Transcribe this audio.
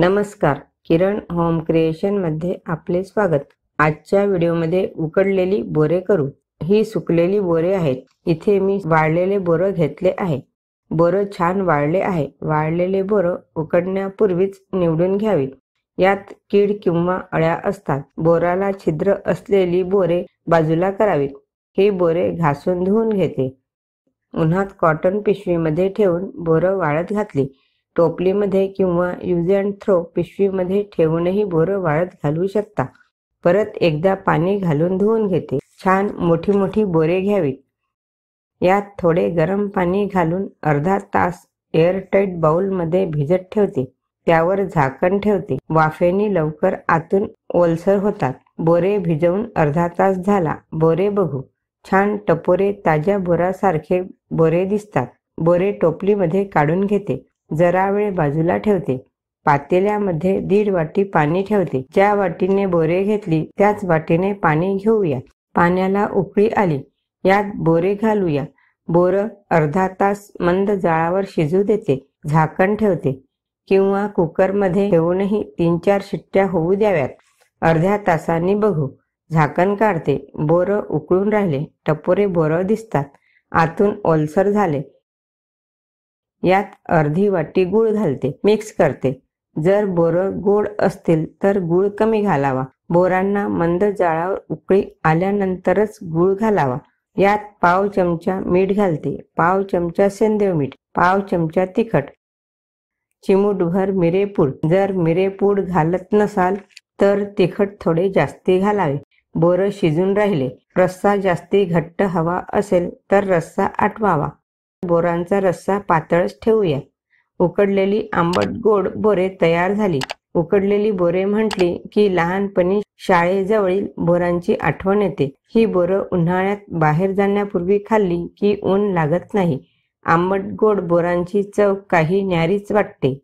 नमस्कार, किरण home creation मध्ये आपले स्वागत। आजच्या व्हिडिओमध्ये उकडलेली बोरे करू। ही सुकलेली बोरे आहेत। इथे मी वाळलेले बोर घेतले आहे। बोर छान वाळले आहे। वाळलेले बोर उकडण्यापूर्वीच निवडून घ्यावी। यात कीड किंवा अळ्या असतात। बोराला छिद्र असलेली बोरे बाजूला करावीत। ही बोरे घासून धुवून घेते। उन्हात कॉटन पिशवीमध्ये ठेवून बोर वाळत घातली। टोपलीमध्ये किंवा यूज अँड थ्रो पिशवीमध्ये ठेवूनही बोरं वाळत घालू शकता। परत एकदा पाणी घालून धुवून घेते। छान मोठी मोठी बोरे घ्यावीत। यात थोडे गरम पाणी घालून अर्धा तास एअरटाईट बाउलमध्ये भिजत ठेवते। त्यावर झाकण ठेवते। वाफेने लवकर आतून ओलसर होतात। बोरे भिजवून अर्धा तास झाला। बोरे बघू। छान टपोरे ताज्या बोरासारखे बोरे दिसतात। बोरे टोपलीमध्ये काढून घेते। जरा वेळ बाजूला ठेवते। पातेल्यामध्ये 1.5 वाटी पाणी ठेवते। ज्या वाटीने बोरे घेतली त्याच वाटीने पाणी घेऊया। पाण्याला उकळी आली। यात बोरे घालूया। बोर अर्धा तास मंद जाळावर शिजू देते। झाकण ठेवते किंवा कुकरमध्ये ठेवूनही 3-4 शिट्ट्या होऊ द्याव्यात। अर्ध्या तासांनी बघू। झाकण काढते। बोर उकळून राहिले। टपोरे बोर दिसतात। आतून ओलसर झाले। यात अर्धी वाटी गूळ घालते। मिक्स करते। जर बोर गोड असतील तर गूळ कमी घालावा। बोरांना मंद जाळावर उकळी आल्यानंतरच गूळ घालावा। यात पाव चमचा मीठ घालते। पाव चमचा सेंधव मीठ, पाव चमचा तिखट, चिमूटभर मिरेपूड। जर मिरेपूड घालत नसाल तर तिखट थोडे जास्ती घालावे। बोर शिजून राहिले। रस्सा जास्ती घट्ट हवा असेल तर रस्सा आटवावा। बोरांचा रस्सा पातळच ठेवूया। उकडलेली आंबट गोड बोरे तयार झाली। उकडलेली बोरे म्हटली की लहानपणी शाळेजवळील बोरांची आठवण येते। ही बोरं उन्हाळ्यात बाहेर जाण्यापूर्वी खाल्ली की ऊन लागत नाही। आंबट गोड बोरांची चव काही न्यारीच वाटते।